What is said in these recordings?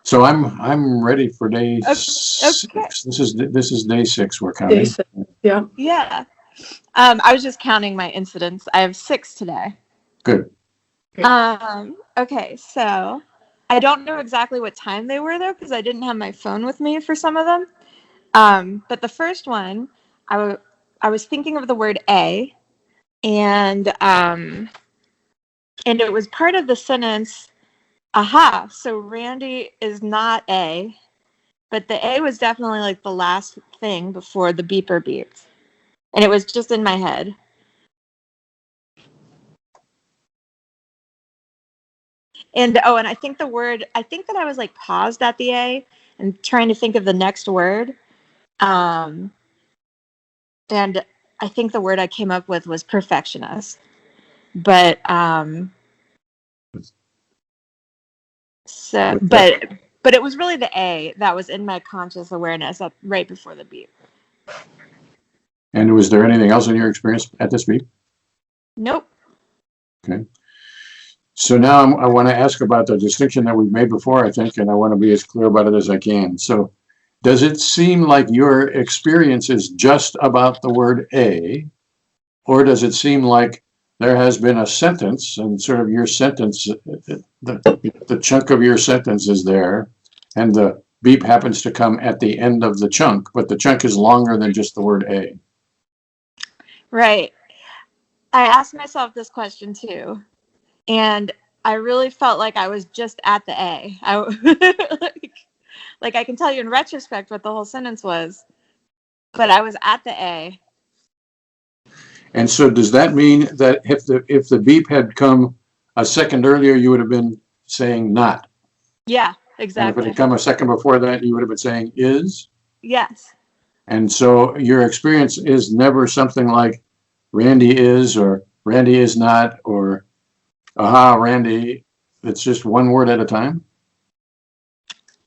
So I'm ready for day Okay. 6. This is day 6 we're Day counting. 6. Yeah. Yeah. I was just counting my incidents. I have 6 today. Good. Great. Okay, so I don't know exactly what time they were though, because I didn't have my phone with me for some of them. But the first one, I was thinking of the word a, and it was part of the sentence. Aha! So Randy is not a, but the a was definitely like the last thing before the beeper beeps, and it was just in my head. And I think the word, I think that I was like paused at the A and trying to think of the next word. Um, and I think the word I came up with was perfectionist. But so But that, but it was really the A that was in my conscious awareness right before the beep. and was there anything else in your experience at this meet? Nope. Okay. So now I want to ask about the distinction that we've made before, I think, and I want to be as clear about it as I can. So does it seem like your experience is just about the word a, or does it seem like there has been a sentence and sort of your sentence, the chunk of your sentence is there, and the beep happens to come at the end of the chunk, but the chunk is longer than just the word a? Right. I asked myself this question too, and I really felt like I was just at the A. Like I can tell you in retrospect what the whole sentence was, but I was at the A. And so does that mean that if the beep had come a second earlier, you would have been saying not? Yeah, And if it exactly. had come a second before that, you would have been saying is? Yes. And so your experience is never something like Randy is or Randy is not or aha, Randy. It's just one word at a time?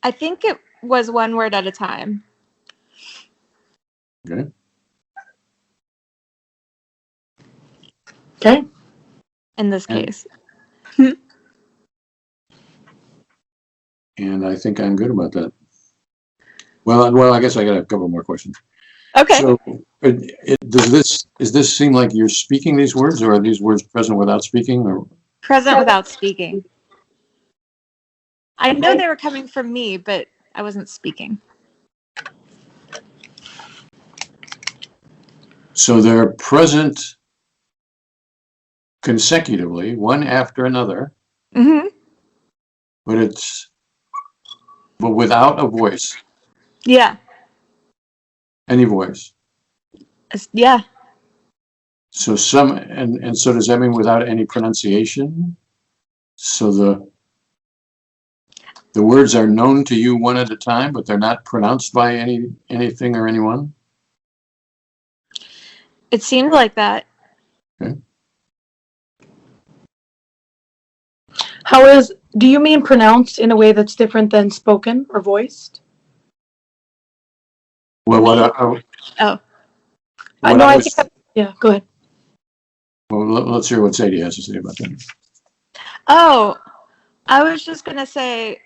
I think it was one word at a time Okay. Okay. in this And, case. and I think I'm good about that. Well, I guess I got a couple more questions. Okay. So does this seem like you're speaking these words, or are these words present without speaking? Or Present without speaking. I know they were coming from me, but I wasn't speaking. so they're present consecutively, one after another, Mm-hmm. but without a voice, Yeah. any voice. Yeah. So and so does that mean without any pronunciation? So the words are known to you one at a time, but they're not pronounced by anything or anyone? It seemed like that. Okay. Do you mean pronounced in a way that's different than spoken or voiced? Well, Oh. what No, I I was, think yeah, go ahead. well, let's hear what Sadie has to say about that. Oh, I was just gonna say,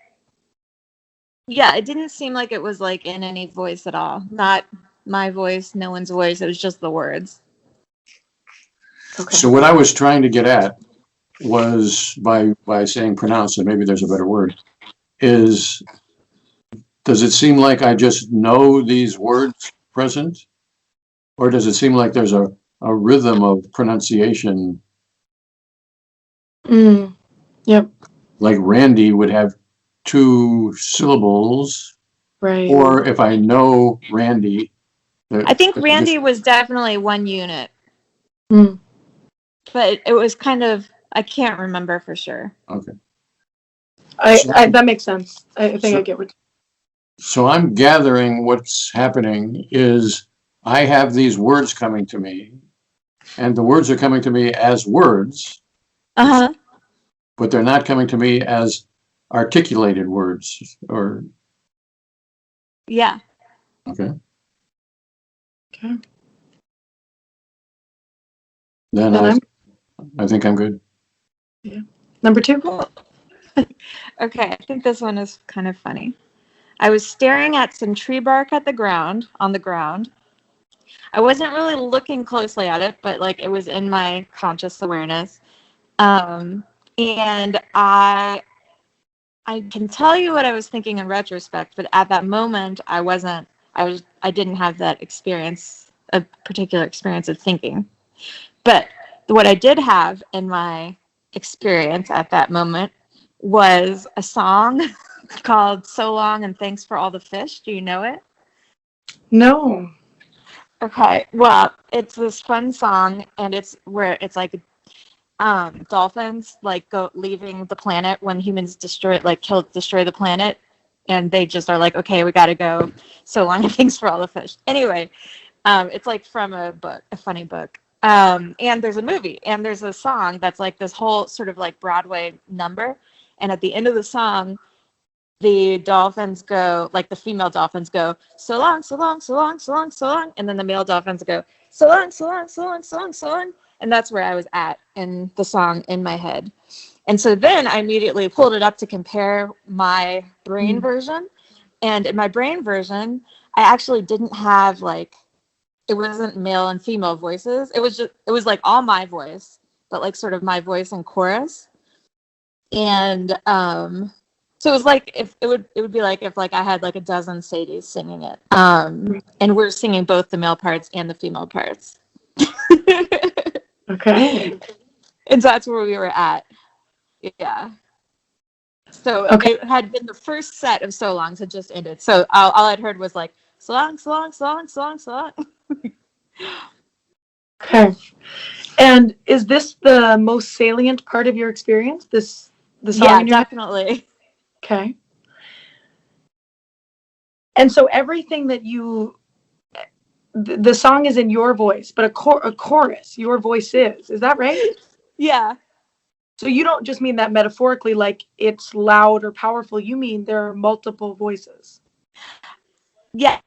yeah, it didn't seem like it was like in any voice at all. Not my voice, no one's voice. It was just the words. Okay. So what I was trying to get at was by saying pronounce, and maybe there's a better word, is does it seem like I just know these words present? Or does it seem like there's a rhythm of pronunciation? Yep. Like Randy would have 2 syllables, Right. or if I know Randy, I think just Randy was definitely one unit, Mm. but it was kind of, I can't remember for sure. okay. That makes sense. I think I get what. So I'm gathering what's happening is I have these words coming to me, and the words are coming to me as words, Uh-huh. but they're not coming to me as articulated words. Or Yeah. okay, Okay. then Then I think I'm good. Yeah. Number 2. Cool. Okay, I think this one is kind of funny. I was staring at some tree bark on the ground. I wasn't really looking closely at it, but like it was in my conscious awareness. Um, and I can tell you what I was thinking in retrospect, but at that moment I didn't have that experience, a particular experience of thinking. But what I did have in my experience at that moment was a song called So Long and Thanks for All the Fish. Do you know it? No. Okay. Well, it's this fun song, and it's where it's like dolphins like go leaving the planet when humans destroy the planet, and they just are like, okay, we got to go. So long and thanks for all the fish. Anyway, it's like from a funny book. And there's a movie, and there's a song that's like this whole sort of like Broadway number. And at the end of the song, the dolphins go, like the female dolphins go, so long, so long, so long, so long, so long. And then the male dolphins go, so long, so long, so long, so long, so long. And that's where I was at in the song in my head. And so then I immediately pulled it up to compare my brain version. And in my brain version, I actually didn't have like, it wasn't male and female voices. It was like all my voice, but like sort of my voice in chorus. And so it was like if it would be like if like I had like a dozen Sadies singing it. And we're singing both the male parts and the female parts. Okay. And so that's where we were at. Yeah. So Okay. it had been the first set of so longs had just ended. So all I'd heard was like so long, so long, so long, so long, so long. Okay. And is this the most salient part of your experience? The song Yeah, in your head? definitely. Okay. And so everything that the song is in your voice, but a chorus, your voice is that right? Yeah. So you don't just mean that metaphorically, like it's loud or powerful. You mean there are multiple voices. Yeah.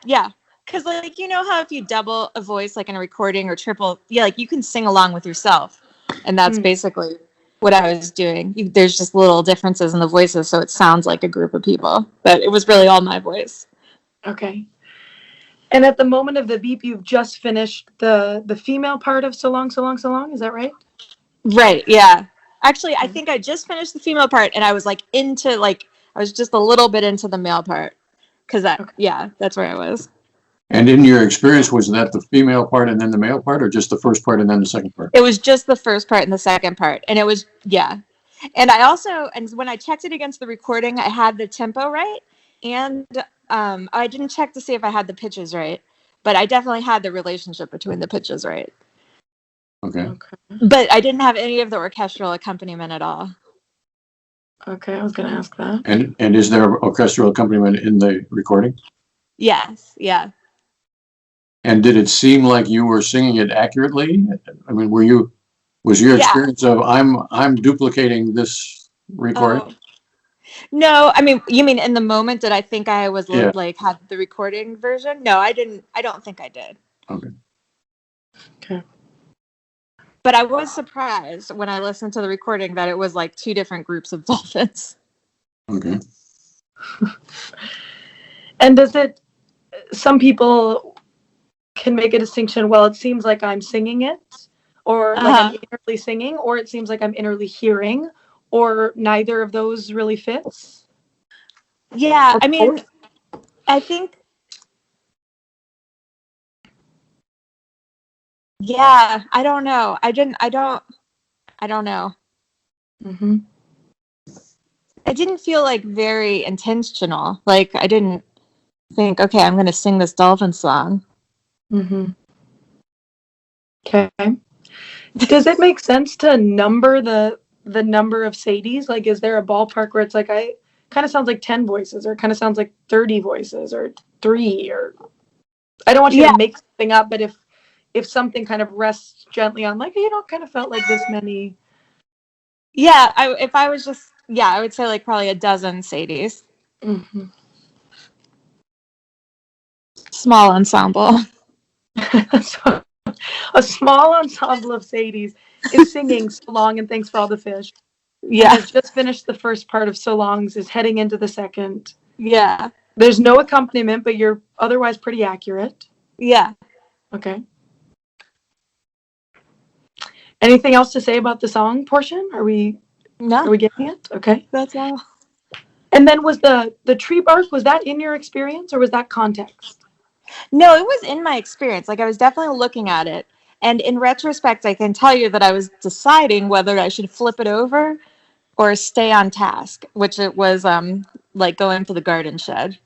Yeah. Because like you know how if you double a voice like in a recording or triple, yeah, like you can sing along with yourself. And that's basically what I was doing. There's just little differences in the voices, so it sounds like a group of people. But it was really all my voice. Okay. And at the moment of the beep, you've just finished the female part of So Long, So Long, So Long. Is that right? Right. Yeah. Actually, I think I just finished the female part, and I was like I was just a little bit into the male part, because that's where I was. And in your experience, was that the female part and then the male part, or just the first part and then the second part? It was just the first part and the second part, and it was And I also, and when I checked it against the recording, I had the tempo right, and I didn't check to see if I had the pitches right, but I definitely had the relationship between the pitches right. Okay. But I didn't have any of the orchestral accompaniment at all. Okay, I was going to ask that. And is there orchestral accompaniment in the recording? Yes. Yeah. And did it seem like you were singing it accurately? I mean, was your experience of I'm duplicating this recording? Oh. No, I mean, you mean in the moment did I think I was like had the recording version? No, I didn't. I don't think I did. Okay. But I was surprised when I listened to the recording that it was like two different groups of dolphins. Okay. And some people can make a distinction, well, it seems like I'm singing it, or like I'm innerly singing, or it seems like I'm innerly hearing, or neither of those really fits. Yeah, I mean, I think, yeah, I don't know. I don't know. Mm-hmm. I didn't feel like very intentional. Like I didn't think, okay, I'm going to sing this dolphin song. Mm-hmm. Okay. Does it make sense to number the number of Sadies? Like, is there a ballpark where it's like, kind of sounds like 10 voices, or it kind of sounds like 30 voices, or 3, or I don't want you to make something up, but if something kind of rests gently on like, kind of felt like this many. Yeah, I would say like probably a dozen Sadies. Mm-hmm. Small ensemble. So, a small ensemble of Sadies is singing So Long and Thanks for All the Fish. Yeah. has just finished the first part of So Longs, is heading into the second. Yeah. There's no accompaniment, but you're otherwise pretty accurate. Yeah. Okay. Anything else to say about the song portion? Are we No, getting it? Okay. that's all. And then was the tree bark, was that in your experience or was that context? No, it was in my experience. Like I was definitely looking at it. And in retrospect, I can tell you that I was deciding whether I should flip it over or stay on task, which it was like going to the garden shed.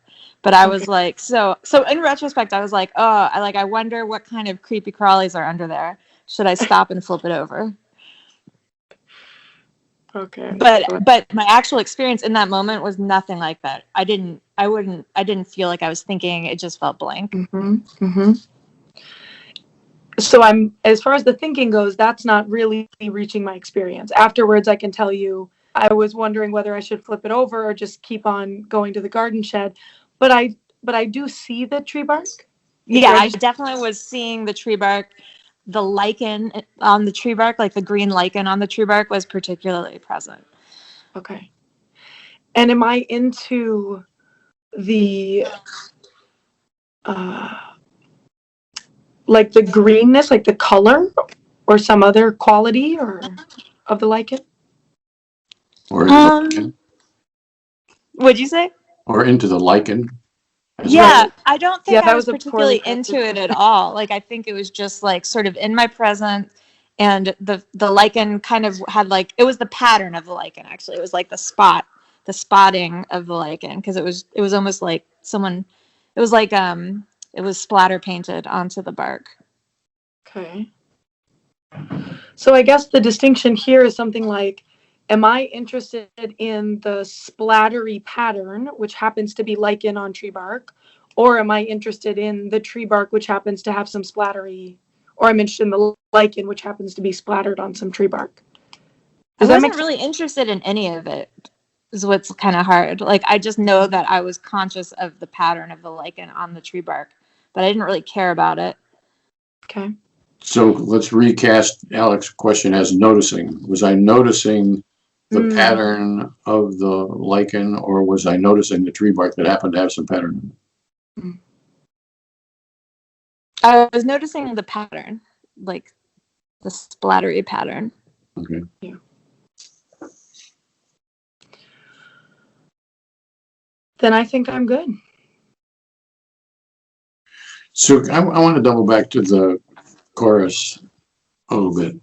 But I was Okay. like, so in retrospect, I was like, oh, I wonder what kind of creepy crawlies are under there. Should I stop and flip it over? Okay. But my actual experience in that moment was nothing like that. I didn't feel like I was thinking. It just felt blank. Mm-hmm. Mm-hmm. So as far as the thinking goes, that's not really reaching my experience. Afterwards, I can tell you I was wondering whether I should flip it over or just keep on going to the garden shed. But I do see the tree bark. Yeah, I definitely was seeing the tree bark. The lichen on the tree bark, like the green lichen on the tree bark, was particularly present. Okay. And am I into the like the greenness, like the color, or some other quality or of the lichen? Or into the lichen? What'd you say? Or into the lichen? Yeah, I don't think Yeah, I that was was a poorly particularly into it at all. Like I think it was just like sort of in my present, and the lichen kind of had like it was the pattern of the lichen actually. It was like the spotting of the lichen because it was almost like someone it was like it was splatter painted onto the bark. Okay. So I guess the distinction here is something like, am I interested in the splattery pattern, which happens to be lichen on tree bark, or am I interested in the tree bark, which happens to have some splattery, or I'm interested in the lichen, which happens to be splattered on some tree bark? I Does that make wasn't really interested in any of it. Is what's kind of hard. Like I just know that I was conscious of the pattern of the lichen on the tree bark, but I didn't really care about it. Okay. So let's recast Alex's question as noticing. Was I noticing the pattern of the lichen, or was I noticing the tree bark that happened to have some pattern? I was noticing the pattern, like the splattery pattern. Okay. Yeah. Then I think I'm good. So I want to double back to the chorus a little bit.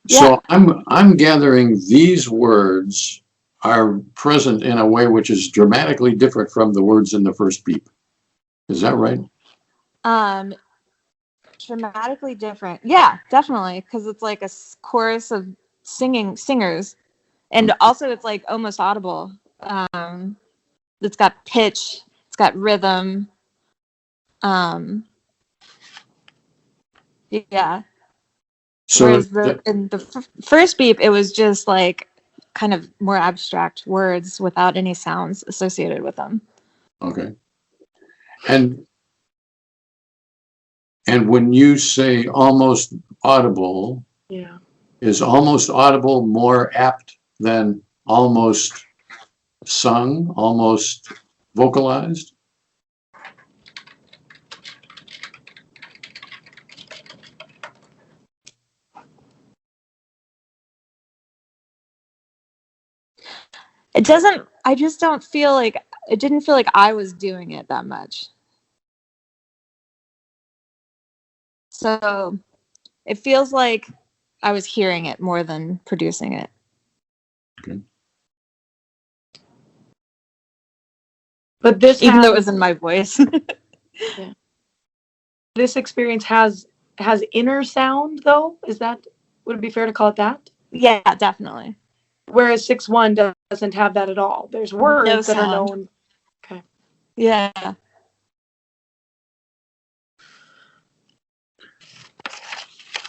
Yeah. So I'm gathering these words are present in a way which is dramatically different from the words in the first beep. Is that right? Dramatically different. Yeah, definitely, because it's like a chorus of singers, and also it's like almost audible. It's got pitch, it's got rhythm. Yeah. So Whereas in the first beep, it was just like kind of more abstract words without any sounds associated with them. okay. And when you say almost audible, Yeah. is almost audible more apt than almost sung, almost vocalized? It doesn't, I just don't feel like, it didn't feel like I was doing it that much. So it feels like I was hearing it more than producing it. Okay. But this even though it was in my voice. Yeah. This experience has inner sound though? Would it be fair to call it that? Yeah, definitely. Whereas 6-1 doesn't have that at all. There's words No that sound. are known. Okay. Yeah.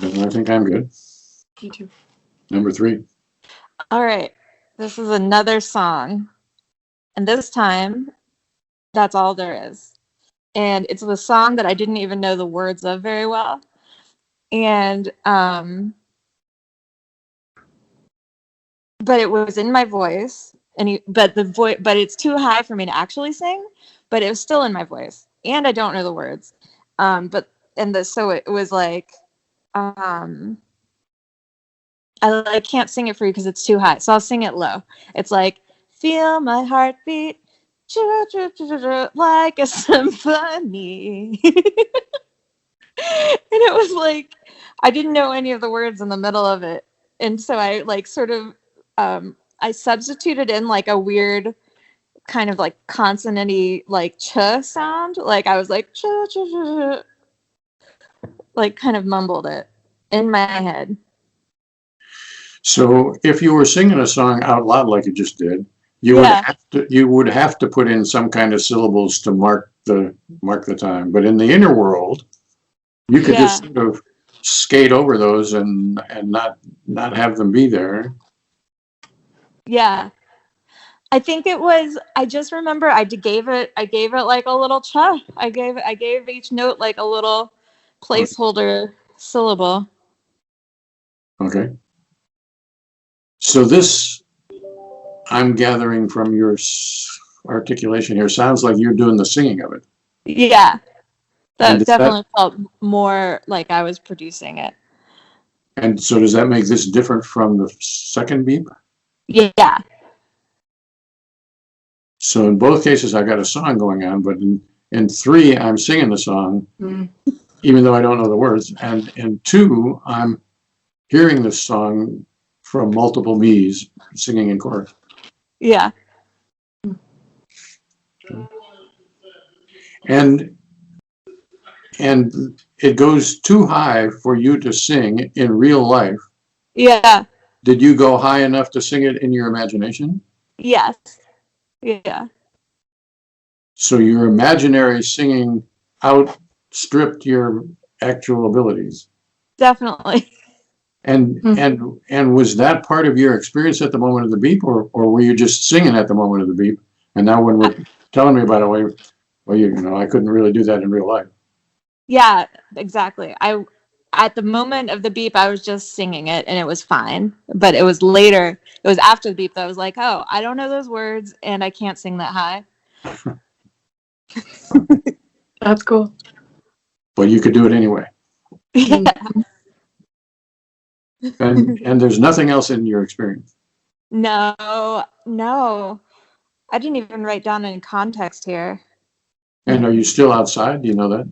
I think I'm good. Me too. Number 3. All right. This is another song. And this time, that's all there is. And it's the song that I didn't even know the words of very well. And but it was in my voice, and but it's too high for me to actually sing, but it was still in my voice, and I don't know the words. So it was like, I can't sing it for you because it's too high, so I'll sing it low. It's like, feel my heartbeat, like a symphony. And it was like, I didn't know any of the words in the middle of it. And so I like sort of, I substituted in like a weird kind of like consonant-y like ch sound. Like I was like, ch, ch, ch, ch, like kind of mumbled it in my head. So if you were singing a song out loud like you just did, you would have to put in some kind of syllables to mark the time. But in the inner world, you could just sort of skate over those and not have them be there. Yeah. I think it was, I just remember I gave it like a little cha. I gave each note like a little placeholder syllable. Okay. So this, I'm gathering from your articulation here, sounds like you're doing the singing of it. Yeah. That definitely felt more like I was producing it. And so does that make this different from the second beep? Yeah. So in both cases, I got a song going on, but in 3, I'm singing the song, even though I don't know the words. And in 2, I'm hearing the song from multiple me's singing in chorus. Yeah. And it goes too high for you to sing in real life. Yeah. Did you go high enough to sing it in your imagination? Yes. Yeah. So your imaginary singing outstripped your actual abilities. Definitely. And was that part of your experience at the moment of the beep, or were you just singing at the moment of the beep? And now when we're telling me about it, well, you know, I couldn't really do that in real life. Yeah, exactly. At the moment of the beep, I was just singing it and it was fine. But it was after the beep that I was like, oh, I don't know those words and I can't sing that high. That's cool. But you could do it anyway. Yeah. And there's nothing else in your experience. No. I didn't even write down any context here. And are you still outside? Do you know that?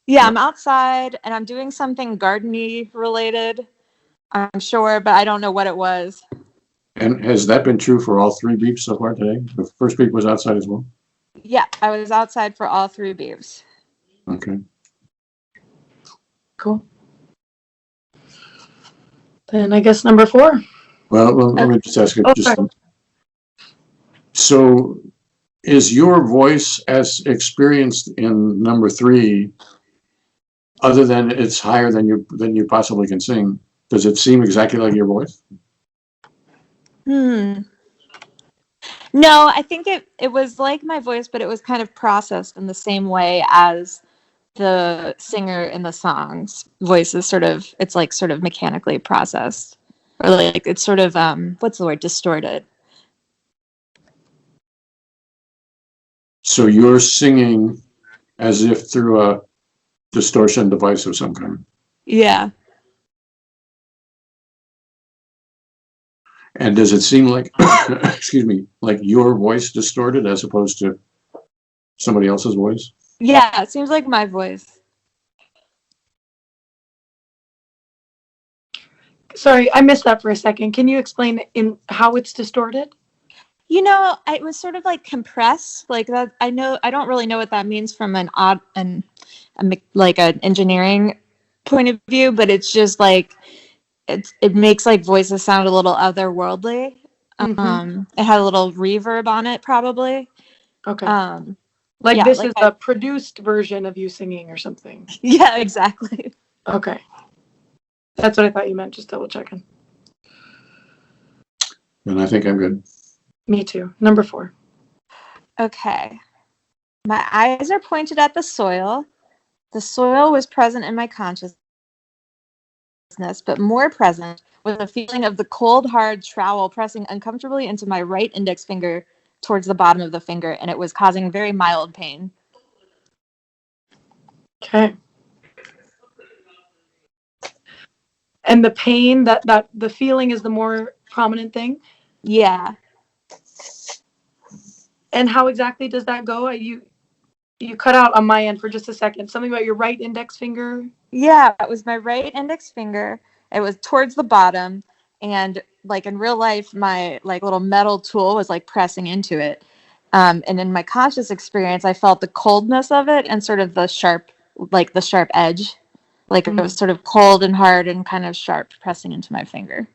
Yeah, I'm outside and I'm doing something garden-y related, I'm sure, but I don't know what it was. And has that been true for all 3 beeps so far today? The first beep was outside as well? Yeah, I was outside for all 3 beeps. Okay. Cool. Then I guess number 4. Well, let me just ask you. So is your voice as experienced in number 3, other than it's higher than you possibly can sing, does it seem exactly like your voice? No, I think it was like my voice, but it was kind of processed in the same way as the singer in the song's voice is it's like sort of mechanically processed. Or like it's sort of what's the word? Distorted. So you're singing as if through a distortion device of some kind. Yeah. And does it seem like, excuse me, like your voice distorted as opposed to somebody else's voice? Yeah, it seems like my voice. Sorry, I missed that for a second. Can you explain in how it's distorted? You know, it was sort of like compressed, like that. I don't really know what that means from an engineering point of view, but it's just like it makes like voices sound a little otherworldly. It had a little reverb on it, probably. Okay. Yeah, this is a produced version of you singing or something. Yeah, exactly. Okay. That's what I thought you meant, just double checking. And I think I'm good. Me too. Number 4. Okay. My eyes are pointed at the soil. The soil was present in my consciousness, but more present was with a feeling of the cold, hard trowel pressing uncomfortably into my right index finger towards the bottom of the finger, and it was causing very mild pain. Okay. And the pain, that the feeling is the more prominent thing? Yeah. And how exactly does that go? You cut out on my end for just a second. Something about your right index finger? Yeah, it was my right index finger. It was towards the bottom, and like in real life, my like little metal tool was like pressing into it. And in my conscious experience, I felt the coldness of it and sort of the sharp edge. Like it was sort of cold and hard and kind of sharp pressing into my finger.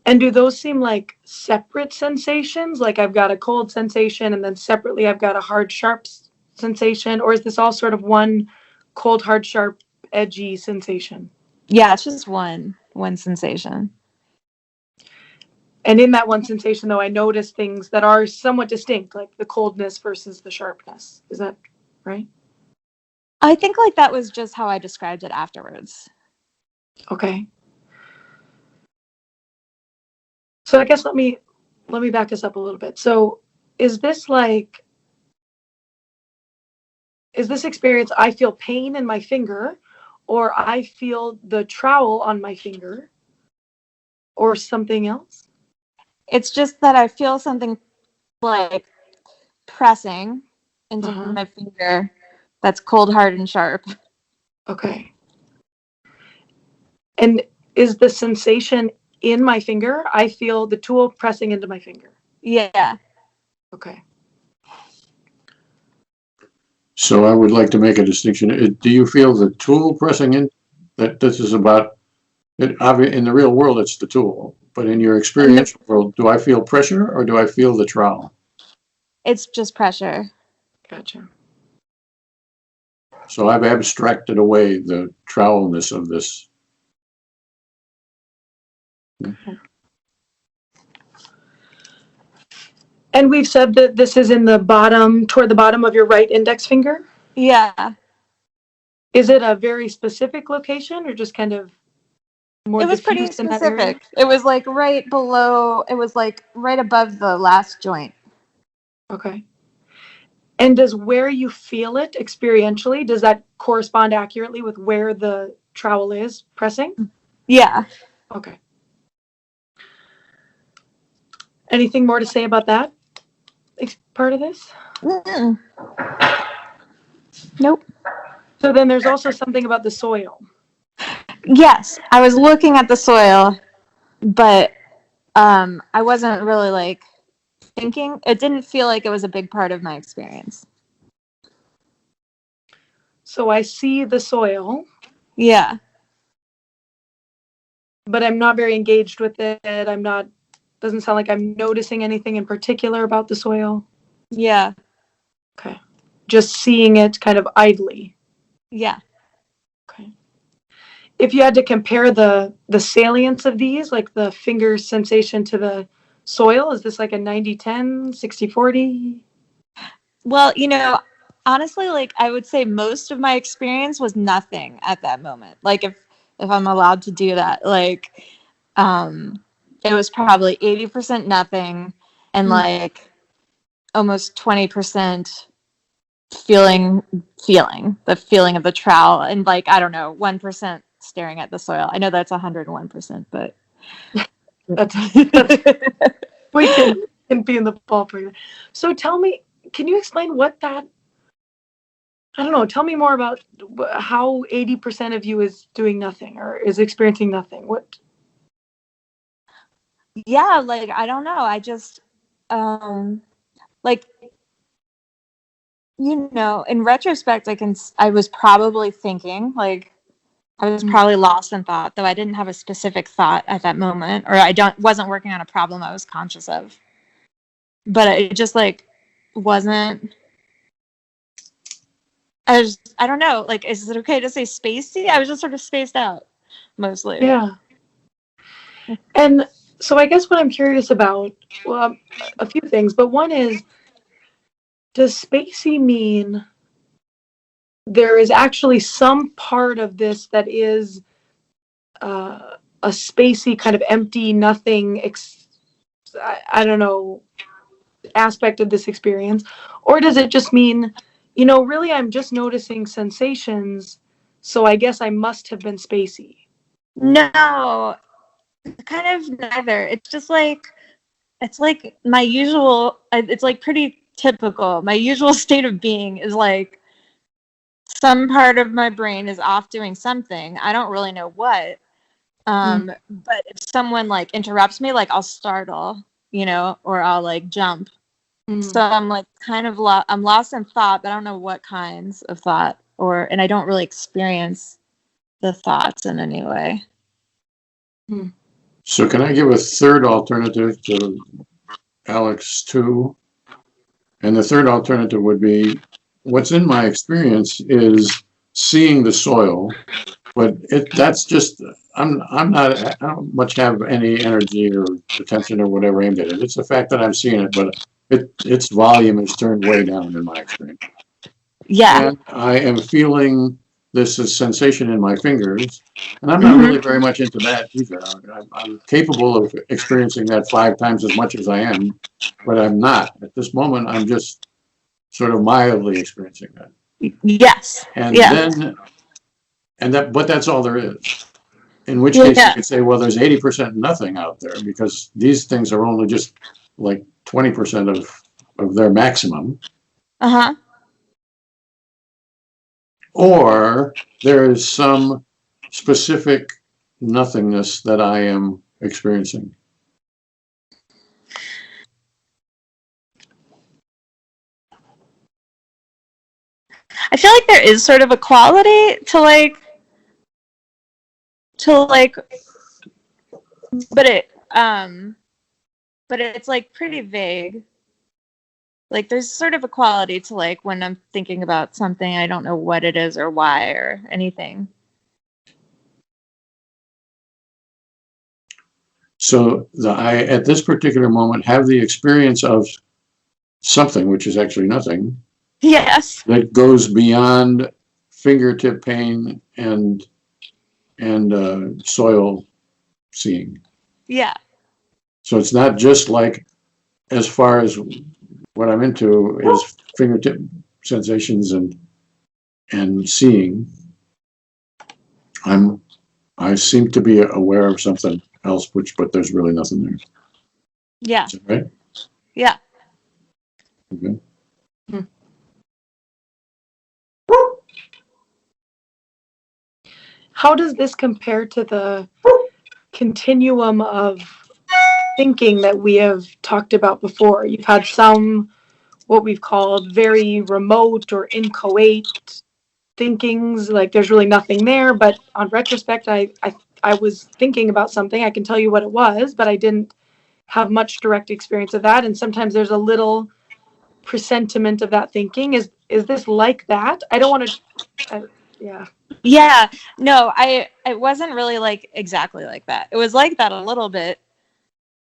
And do those seem like separate sensations? Like I've got a cold sensation and then separately I've got a hard, sharp sensation? Or is this all sort of one cold, hard, sharp, edgy sensation? Yeah, it's just one sensation. And in that one sensation, though, I notice things that are somewhat distinct, like the coldness versus the sharpness. Is that right? I think like that was just how I described it afterwards. Okay. So I guess let me back us up a little bit. So is this experience, I feel pain in my finger, or I feel the trowel on my finger, or something else? It's just that I feel something like pressing into Uh-huh. my finger that's cold, hard, and sharp. Okay. And is the sensation in my finger? I feel the tool pressing into my finger. Yeah. Okay. So I would like to make a distinction. Do you feel the tool pressing in? That this is about it. In the real world, it's the tool, but in your experiential world, do I feel pressure or do I feel the trowel? It's just pressure. Gotcha. So I've abstracted away the trowelness of this. And we've said that this is in the bottom, toward the bottom of your right index finger? Yeah. Is it a very specific location or just kind of more It was pretty diffused in that area? specific. It was like right below, it was like right above the last joint. Okay. And does where you feel it experientially, does that correspond accurately with where the trowel is pressing? Yeah. Okay. Anything more to say about that part of this? Mm-mm. Nope. So then there's also something about the soil. Yes, I was looking at the soil, but I wasn't really like thinking. It didn't feel like it was a big part of my experience. So I see the soil, Yeah. but I'm not very engaged with it. Doesn't sound like I'm noticing anything in particular about the soil. Yeah. Okay. Just seeing it kind of idly. Yeah. Okay. If you had to compare the salience of these, like the finger sensation to the soil, is this like a 90-10, 60-40? Well, honestly, like I would say most of my experience was nothing at that moment. Like if I'm allowed to do that, like it was probably 80% nothing and like almost 20% feeling the feeling of the trowel and like I don't know 1% staring at the soil. I know that's 101%, but That's we can be in the ballpark. So tell me, can you explain what that? I don't know. Tell me more about how 80% of you is doing nothing or is experiencing nothing. What? Yeah, like I don't know. I just like in retrospect I was probably thinking like I was probably lost in thought, though I didn't have a specific thought at that moment, or I wasn't working on a problem I was conscious of. But it just like wasn't. I don't know. Like, is it okay to say spacey? I was just sort of spaced out, mostly. Yeah. And so I guess what I'm curious about, well, a few things, but one is, does spacey mean there is actually some part of this that is a spacey kind of empty, nothing, I don't know, aspect of this experience? Or does it just mean, really I'm just noticing sensations, so I guess I must have been spacey? No, kind of neither. It's just like, it's like my usual, it's like pretty typical. My usual state of being is like some part of my brain is off doing something. I don't really know what. But if someone like interrupts me, like I'll startle, or I'll like jump. So I'm like kind of I'm lost in thought, but I don't know what kinds of thought, and I don't really experience the thoughts in any way. So can I give a third alternative to Alex too? And the third alternative would be, what's in my experience is seeing the soil, but that's just, I don't much have any energy or attention or whatever aimed at it. It's the fact that I'm seeing it, but its volume is turned way down in my experience. Yeah. And I am feeling this sensation in my fingers, and I'm not really very much into that either. I'm capable of experiencing that 5 times as much as I am, but I'm not. At this moment, I'm just sort of mildly experiencing that. Yes. And then, but that's all there is. In which case you could say, well, there's 80% nothing out there, because these things are only just like 20% of their maximum. Or there is some specific nothingness that I am experiencing. I feel like there is sort of a quality to like, but it's like pretty vague. Like there's sort of a quality to like when I'm thinking about something, I don't know what it is or why or anything. So I, at this particular moment, have the experience of something, which is actually nothing. Yes. That goes beyond fingertip pain and soil seeing. Yeah. So it's not just like, as far as what I'm into is fingertip sensations and seeing. I seem to be aware of something else, but there's really nothing there. Yeah. Is that right? Yeah. Okay. How does this compare to the continuum of thinking that we have talked about before? You've had some, what we've called very remote or inchoate thinkings, like there's really nothing there, but on retrospect, I was thinking about something. I can tell you what it was, but I didn't have much direct experience of that. And sometimes there's a little presentiment of that thinking. Is this like that? I don't want to, yeah. Yeah. No, it wasn't really like exactly like that. It was like that a little bit,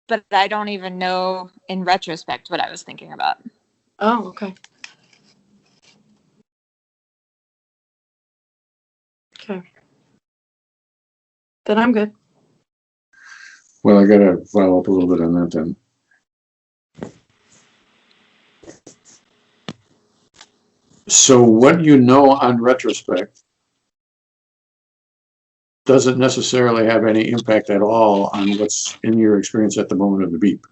but I don't even know in retrospect what I was thinking about. Oh, okay. Okay. Then I'm good. Well, I got to follow up a little bit on that then. So what you know on retrospect doesn't necessarily have any impact at all on what's in your experience at the moment of the beep.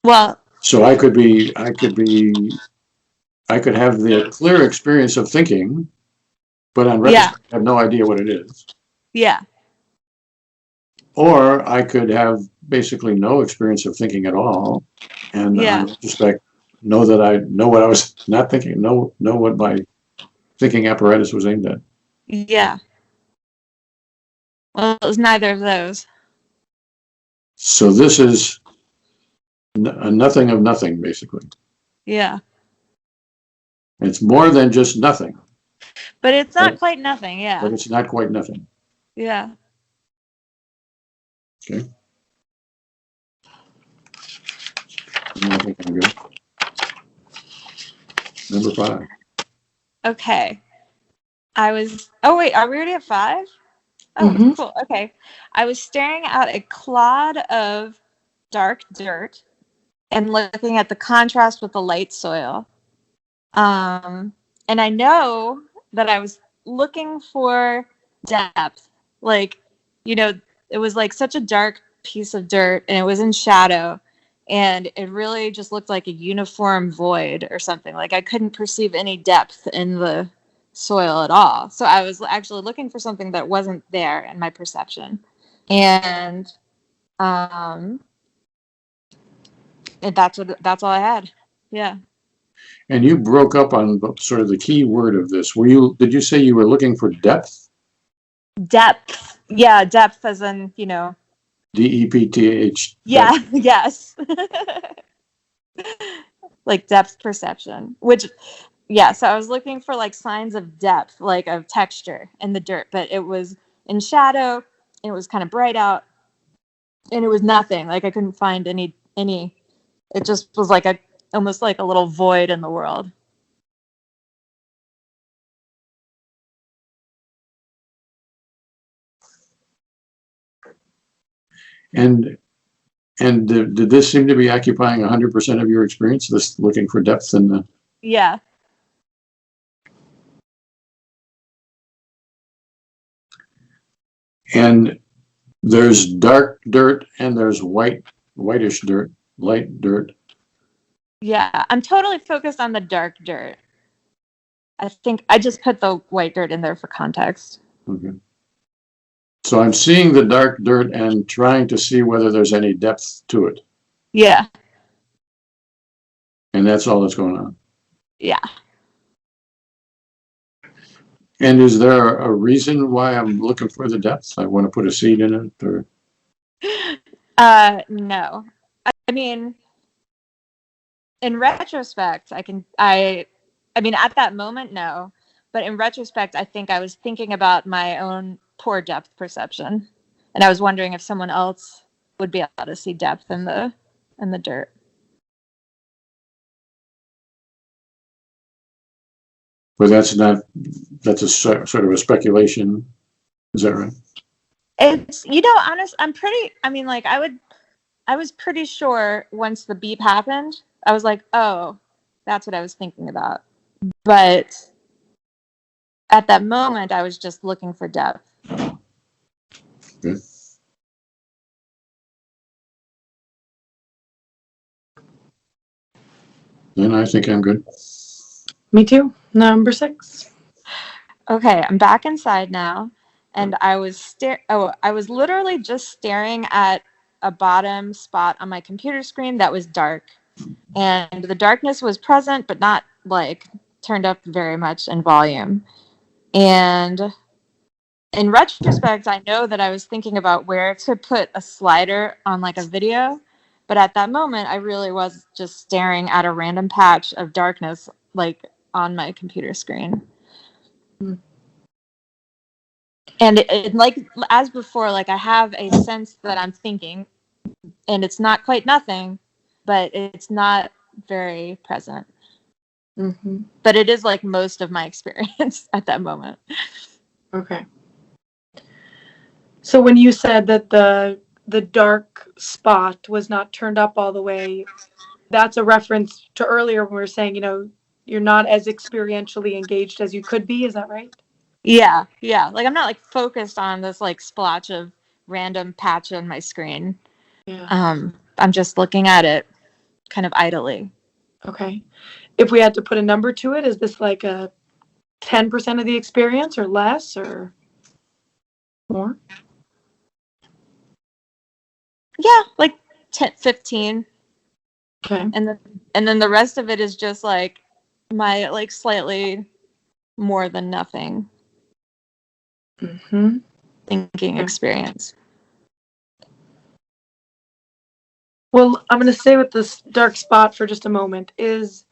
Well, so I could have the clear experience of thinking, but on retrospect, I have no idea what it is. Yeah. Or I could have basically no experience of thinking at all, and on retrospect, know that I know what I was not thinking, know what my thinking apparatus was aimed at. Yeah. Well, it was neither of those. So this is a nothing of nothing, basically. Yeah. It's more than just nothing. But it's not quite nothing, yeah. But it's not quite nothing. Yeah. Okay. I think I'm good. Number 5. Okay. Oh wait, are we already at 5? Oh, Mhm. cool. Okay. I was staring at a clod of dark dirt and looking at the contrast with the light soil. And I know that I was looking for depth. Like, you know, it was like such a dark piece of dirt and it was in shadow. And it really just looked like a uniform void or something. Like I couldn't perceive any depth in the soil at all. So I was actually looking for something that wasn't there in my perception. And um and that's all I had. Yeah. And you broke up on sort of the key word of this. Did you say you were looking for depth? Depth. Yeah, depth as in, DEPTH. yeah, yes. Like depth perception, which, yeah, so I was looking for like signs of depth, like of texture in the dirt, but it was in shadow, it was kind of bright out, and it was nothing. Like I couldn't find any, it just was like almost like a little void in the world. And did this seem to be occupying 100% of your experience, this looking for depth in the... Yeah. And there's dark dirt and there's whitish dirt, light dirt. Yeah, I'm totally focused on the dark dirt. I think I just put the white dirt in there for context. Okay. So I'm seeing the dark dirt and trying to see whether there's any depth to it. Yeah. And that's all that's going on. Yeah. And is there a reason why I'm looking for the depth? I want to put a seed in it, or... No. I mean, in retrospect, I mean, at that moment, no. But in retrospect, I think I was thinking about my own poor depth perception. And I was wondering if someone else would be able to see depth in the dirt. But that's a sort of a speculation. Is that right? It's, I mean, like I was pretty sure once the beep happened, I was like, oh, that's what I was thinking about. But at that moment, I was just looking for depth. Good. Then I think I'm good. Me too. Number 6. Okay, I'm back inside now, and I was literally just staring at a bottom spot on my computer screen that was dark, and the darkness was present, but not like turned up very much in volume. And in retrospect, I know that I was thinking about where to put a slider on like a video, but at that moment, I really was just staring at a random patch of darkness, like on my computer screen. And it like as before, like I have a sense that I'm thinking, and it's not quite nothing, but it's not very present. Mm-hmm. But it is like most of my experience at that moment. Okay. So when you said that the dark spot was not turned up all the way, that's a reference to earlier when we were saying, you're not as experientially engaged as you could be. Is that right? Yeah. Like I'm not like focused on this like splotch of random patch on my screen. Yeah. I'm just looking at it kind of idly. Okay. If we had to put a number to it, is this like a 10% of the experience or less or more? Yeah, like 10, 15. Okay. And then the rest of it is just like my like slightly more than nothing Mm-hmm. thinking experience. Well, I'm going to stay with this dark spot for just a moment. And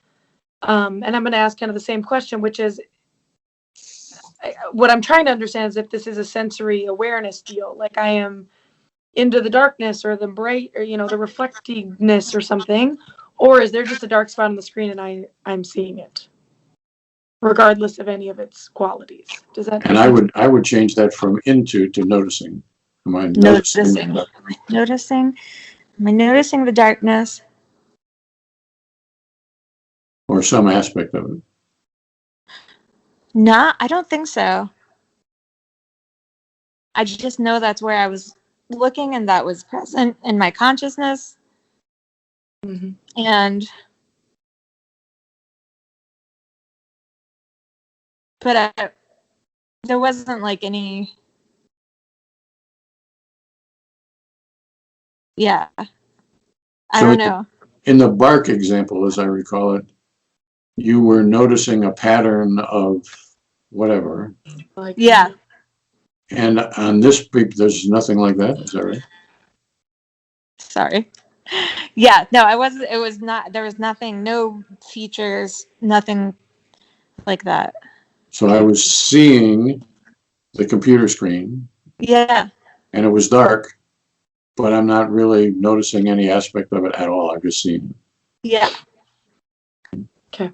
I'm going to ask kind of the same question, which is, what I'm trying to understand is if this is a sensory awareness deal, like I am into the darkness or the bright or the reflectiveness or something, or is there just a dark spot on the screen and I'm seeing it? regardless of any of its qualities. Does that And I would change that from into to noticing. Am I noticing? Noticing. Noticing. Am I noticing the darkness? Or some aspect of it? Nah, I don't think so. I just know that's where I was looking and that was present in my consciousness. Mhm. And but there wasn't like any, yeah, I So don't know. in the bark example, as I recall it, you were noticing a pattern of whatever. Like, Yeah. And on this beep, there's nothing like that. Is that right? Sorry. Yeah, no, it was not, there was nothing, no features, nothing like that. So I was seeing the computer screen Yeah. and it was dark, but I'm not really noticing any aspect of it at all. I'm just seeing it. Yeah. okay.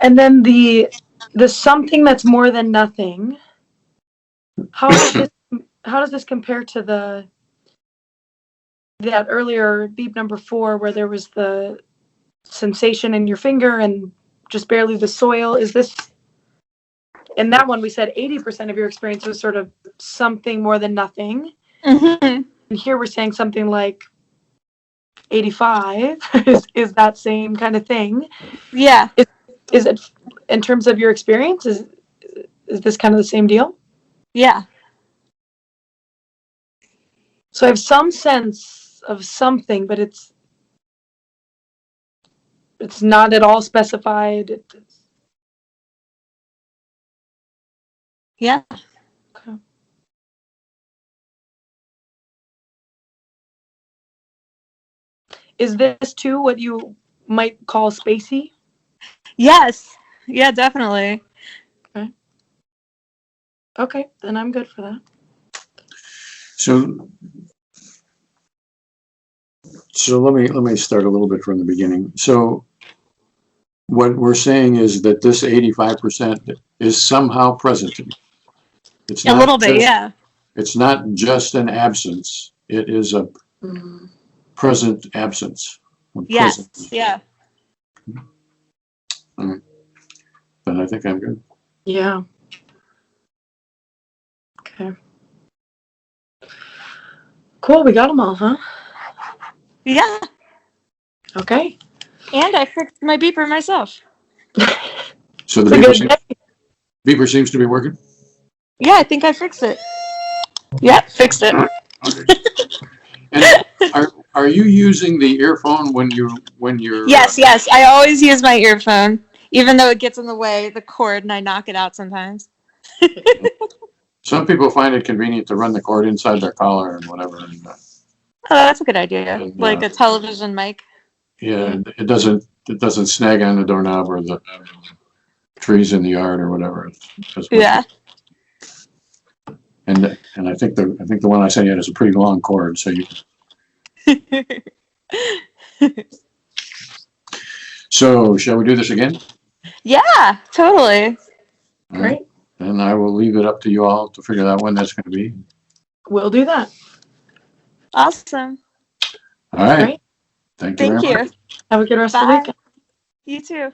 And then the something that's more than nothing. How does this compare to that earlier beep number 4 where there was the sensation in your finger and just barely the soil? Is this, in that one we said 80% of your experience was sort of something more than nothing. Mm-hmm. And here we're saying something like 85 is that same kind of thing. Yeah. Is it, in terms of your experience, is this kind of the same deal? Yeah. So I have some sense of something, but it's not at all specified. Yeah. Okay. Is this too what you might call spacey? Yes. Yeah, definitely. Okay, then I'm good for that. So let me start a little bit from the beginning. So what we're saying is that this 85% is somehow present to me. It's A not little bit, just, yeah. it's not just an absence. It is a present absence. Yes. Present. Yeah. All right. Then I think I'm good. Yeah. Okay. Cool, we got them all, huh? Yeah. Okay. And I fixed my beeper myself. So the It's a good day. beeper seems to be working? Yeah, I think I fixed it. Yep, fixed it. And are you using the earphone when you're Yes. I always use my earphone, even though it gets in the way, the cord, and I knock it out sometimes. Some people find it convenient to run the cord inside their collar and whatever. And, Oh, that's a good idea. And, Like a television mic. yeah, it doesn't snag on the doorknob or the trees in the yard or whatever. Yeah. And I think the one I sent you has a pretty long cord, so you. So shall we do this again? Yeah, totally. All right. And I will leave it up to you all to figure out when that's going to be. We'll do that. Awesome. All right. Right. Thank you Thank very you. much. Have a good rest of the Bye. weekend. You too.